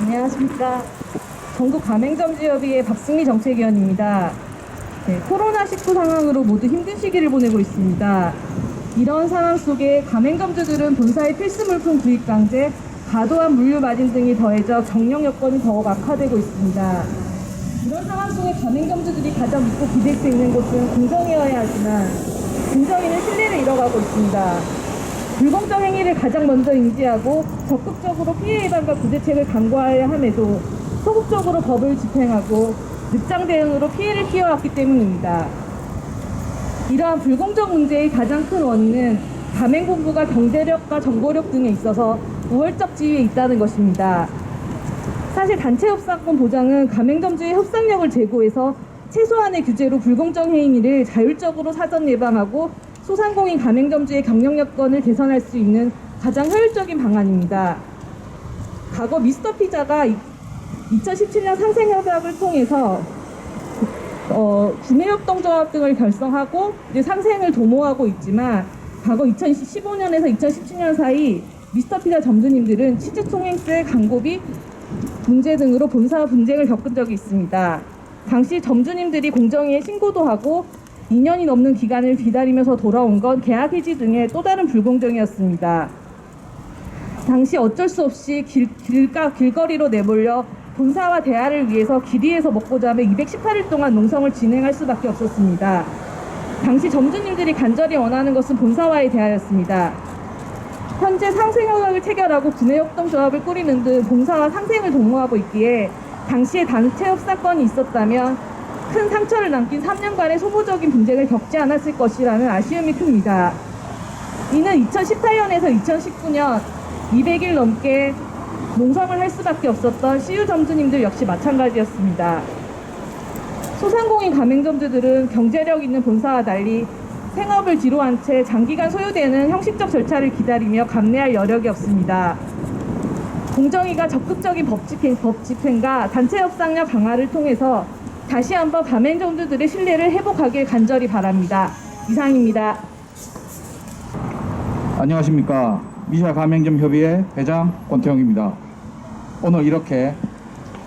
안녕하십니까. 전국가맹점주협의회 박승미 정책위원입니다. 코로나19 상황으로 모두 힘든 시기를 보내고 있습니다. 이런 상황 속에 가맹점주들은 본사의 필수물품 구입 강제, 과도한 물류 마진 등이 더해져 경영 여건이 더욱 악화되고 있습니다. 이런 상황 속에 가맹점주들이 가장 믿고 기댈 수 있는 곳은 공정이어야 하지만 공정위는 신뢰를 잃어가고 있습니다. 불공정 행위를 가장 먼저 인지하고 적극적으로 피해 예방과 구제책을 강구해야 함에도 소극적으로 법을 집행하고 늑장 대응으로 피해를 키워왔기 때문입니다. 이러한 불공정 문제의 가장 큰 원인은 가맹본부가 경제력과 정보력 등에 있어서 우월적 지위에 있다는 것입니다. 사실 단체 협상권 보장은 가맹점주의 협상력을 제고해서 최소한의 규제로 불공정 행위를 자율적으로 사전 예방하고 소상공인 가맹점주의 경영 여건을 개선할 수 있는 가장 효율적인 방안입니다. 과거 미스터피자가 2017년 상생협약을 통해서 구매협동조합 등을 결성하고 이제 상생을 도모하고 있지만 과거 2015년에서 2017년 사이 미스터피자 점주님들은 취직통행세, 광고비 문제 등으로 본사 분쟁을 겪은 적이 있습니다. 당시 점주님들이 공정위에 신고도 하고 2년이 넘는 기간을 기다리면서 돌아온 건 계약 해지 등의 또 다른 불공정이었습니다. 당시 어쩔 수 없이 길거리로 내몰려 본사와 대화를 위해서 길이에서 먹고자 하며 218일 동안 농성을 진행할 수밖에 없었습니다. 당시 점주님들이 간절히 원하는 것은 본사와의 대화였습니다. 현재 상생협약을 체결하고 구매협동조합을 꾸리는 등 본사와 상생을 도모하고 있기에 당시에 단체 협상권이 있었다면 큰 상처를 남긴 3년간의 소모적인 분쟁을 겪지 않았을 것이라는 아쉬움이 큽니다. 이는 2018년에서 2019년 200일 넘게 농성을 할 수밖에 없었던 CU 점주님들 역시 마찬가지였습니다. 소상공인 가맹점주들은 경제력 있는 본사와 달리 생업을 뒤로한 채 장기간 소요되는 형식적 절차를 기다리며 감내할 여력이 없습니다. 공정위가 적극적인 법 집행과 단체 협상력 강화를 통해서 다시 한번 가맹점주들의 신뢰를 회복하길 간절히 바랍니다. 이상입니다. 안녕하십니까. 미샤 가맹점 협의회 회장 권태영입니다. 오늘 이렇게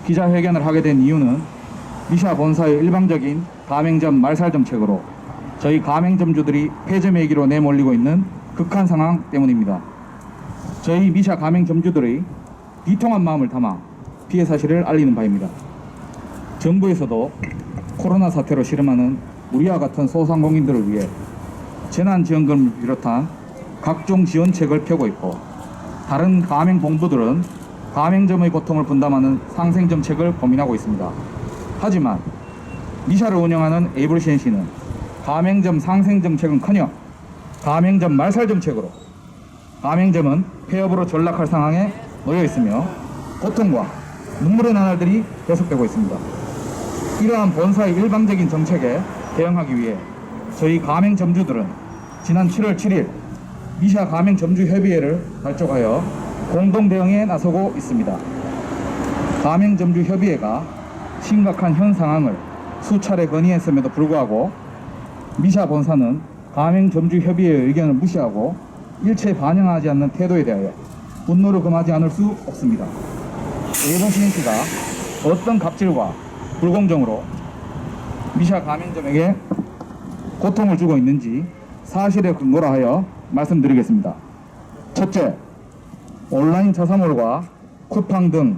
기자회견을 하게 된 이유는 미샤 본사의 일방적인 가맹점 말살 정책으로 저희 가맹점주들이 폐점 얘기로 내몰리고 있는 극한 상황 때문입니다. 저희 미샤 가맹점주들의 비통한 마음을 담아 피해 사실을 알리는 바입니다. 정부에서도 코로나 사태로 실험하는 우리와 같은 소상공인들을 위해 재난지원금을 비롯한 각종 지원책을 펴고 있고 다른 가맹본부들은 가맹점의 고통을 분담하는 상생정책을 고민하고 있습니다. 하지만 미샤를 운영하는 에이블CNC는 가맹점 상생정책은커녕 가맹점 말살정책으로 가맹점은 폐업으로 전락할 상황에 놓여 있으며 고통과 눈물의 나날들이 계속되고 있습니다. 이러한 본사의 일방적인 정책에 대응하기 위해 저희 가맹점주들은 지난 7월 7일 미샤 가맹점주협의회를 발족하여 공동대응에 나서고 있습니다. 가맹점주협의회가 심각한 현 상황을 수차례 건의했음에도 불구하고 미샤 본사는 가맹점주협의회의 의견을 무시하고 일체 반영하지 않는 태도에 대하여 분노를 금하지 않을 수 없습니다. 에이블CNC가 어떤 갑질과 불공정으로 미샤 가맹점에게 고통을 주고 있는지 사실에 근거로 하여 말씀드리겠습니다. 첫째, 온라인 자사몰과 쿠팡 등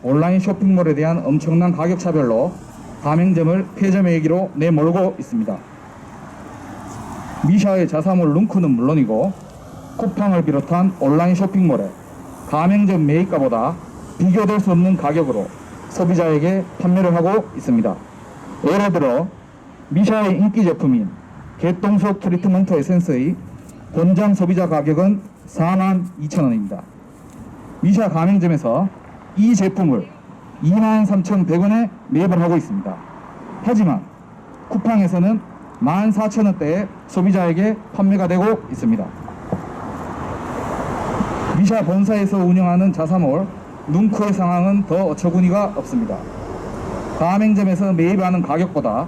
온라인 쇼핑몰에 대한 엄청난 가격 차별로 가맹점을 폐점 얘기로 내몰고 있습니다. 미샤의 자사몰 룽크는 물론이고 쿠팡을 비롯한 온라인 쇼핑몰에 가맹점 매입가보다 비교될 수 없는 가격으로 소비자에게 판매를 하고 있습니다. 예를 들어 미샤의 인기 제품인 개똥속 트리트먼트 에센스의 본장 소비자 가격은 42,000원입니다. 미샤 가맹점에서 이 제품을 23,100원에 매입을 하고 있습니다. 하지만 쿠팡에서는 14,000원대에 소비자에게 판매가 되고 있습니다. 미샤 본사에서 운영하는 자사몰 룽크의 상황은 더 어처구니가 없습니다. 가맹점에서 매입하는 가격보다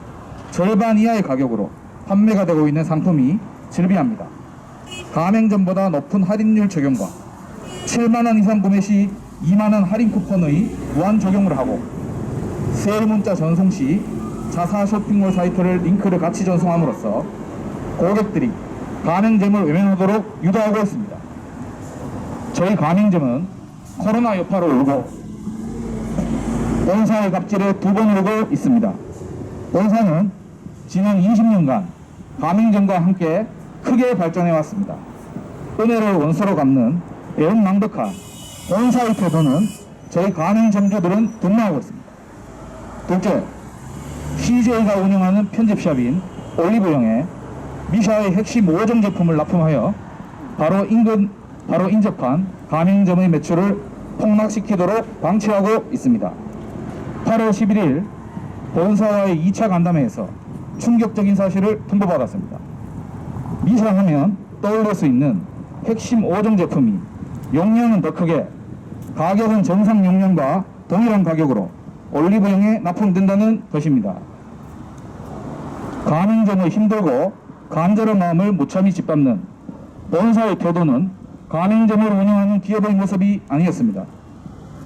절반 이하의 가격으로 판매가 되고 있는 상품이 즐비합니다. 가맹점보다 높은 할인율 적용과 7만원 이상 구매 시 2만원 할인 쿠폰의 무한 적용을 하고 세일 문자 전송 시 자사 쇼핑몰 사이트를 링크를 같이 전송함으로써 고객들이 가맹점을 외면하도록 유도하고 있습니다. 저희 가맹점은 코로나 여파로 울고 본사의 갑질에 두 번 울고 있습니다. 본사는 지난 20년간 가맹점과 함께 크게 발전해 왔습니다. 은혜를 원수로 갚는 애언망덕한 본사의 태도는 저희 가맹점주들은 분노하고 있습니다. 둘째, CJ가 운영하는 편집샵인 올리브영에 미샤의 핵심 5종 제품을 납품하여 바로 인접한 가맹점의 매출을 폭락시키도록 방치하고 있습니다. 8월 11일 본사와의 2차 간담회에서 충격적인 사실을 통보받았습니다. 미샤 하면 떠올릴 수 있는 핵심 5종 제품이 용량은 더 크게 가격은 정상 용량과 동일한 가격으로 올리브영에 납품된다는 것입니다. 가맹점의 힘들고 간절한 마음을 무참히 짓밟는 본사의 태도는 가맹점을 운영하는 기업의 모습이 아니었습니다.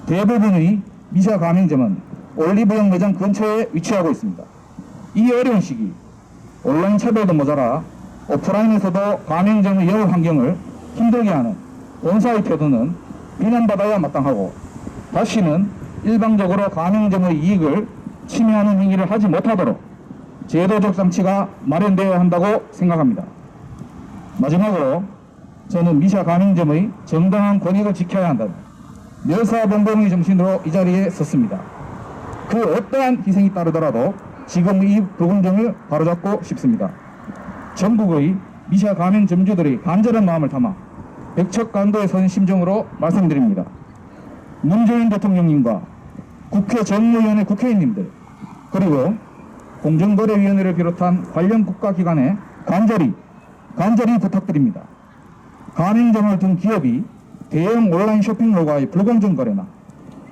대부분의 미샤 가맹점은 올리브영 매장 근처에 위치하고 있습니다. 이 어려운 시기 온라인 차별도 모자라 오프라인에서도 가맹점의 영업 환경을 힘들게 하는 본사의 태도는 비난받아야 마땅하고 다시는 일방적으로 가맹점의 이익을 침해하는 행위를 하지 못하도록 제도적 장치가 마련되어야 한다고 생각합니다. 마지막으로 저는 미샤 가맹점의 정당한 권익을 지켜야 한다는 멸사봉봉의 정신으로 이 자리에 섰습니다. 그 어떠한 희생이 따르더라도 지금 이 불공정을 바로잡고 싶습니다. 전국의 미샤 가맹점주들의 간절한 마음을 담아 백척간도에 선 심정으로 말씀드립니다. 문재인 대통령님과 국회 정무위원회 국회의원님들 그리고 공정거래위원회를 비롯한 관련 국가기관에 간절히 부탁드립니다. 가맹점을 둔 기업이 대형 온라인 쇼핑몰과의 불공정 거래나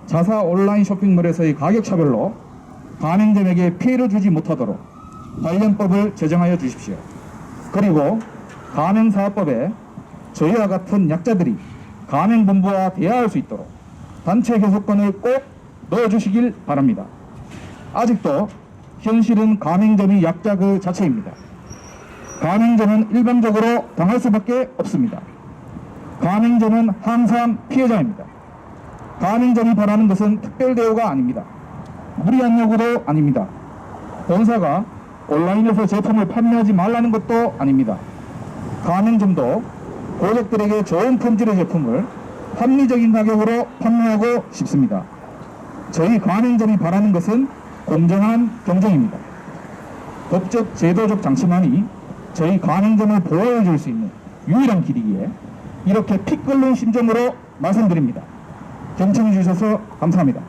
자사 온라인 쇼핑몰에서의 가격 차별로 가맹점에게 피해를 주지 못하도록 관련법을 제정하여 주십시오. 그리고 가맹사업법에 저희와 같은 약자들이 가맹본부와 대화할 수 있도록 단체 교섭권을 꼭 넣어주시길 바랍니다. 아직도 현실은 가맹점이 약자 그 자체입니다. 가맹점은 일방적으로 당할 수밖에 없습니다. 가맹점은 항상 피해자입니다. 가맹점이 바라는 것은 특별 대우가 아닙니다. 무리한 요구도 아닙니다. 본사가 온라인에서 제품을 판매하지 말라는 것도 아닙니다. 가맹점도 고객들에게 좋은 품질의 제품을 합리적인 가격으로 판매하고 싶습니다. 저희 가맹점이 바라는 것은 공정한 경쟁입니다. 법적 제도적 장치만이 저희 가맹점을 보호해 줄 수 있는 유일한 길이기에 이렇게 피 끓는 심정으로 말씀드립니다. 경청해 주셔서 감사합니다.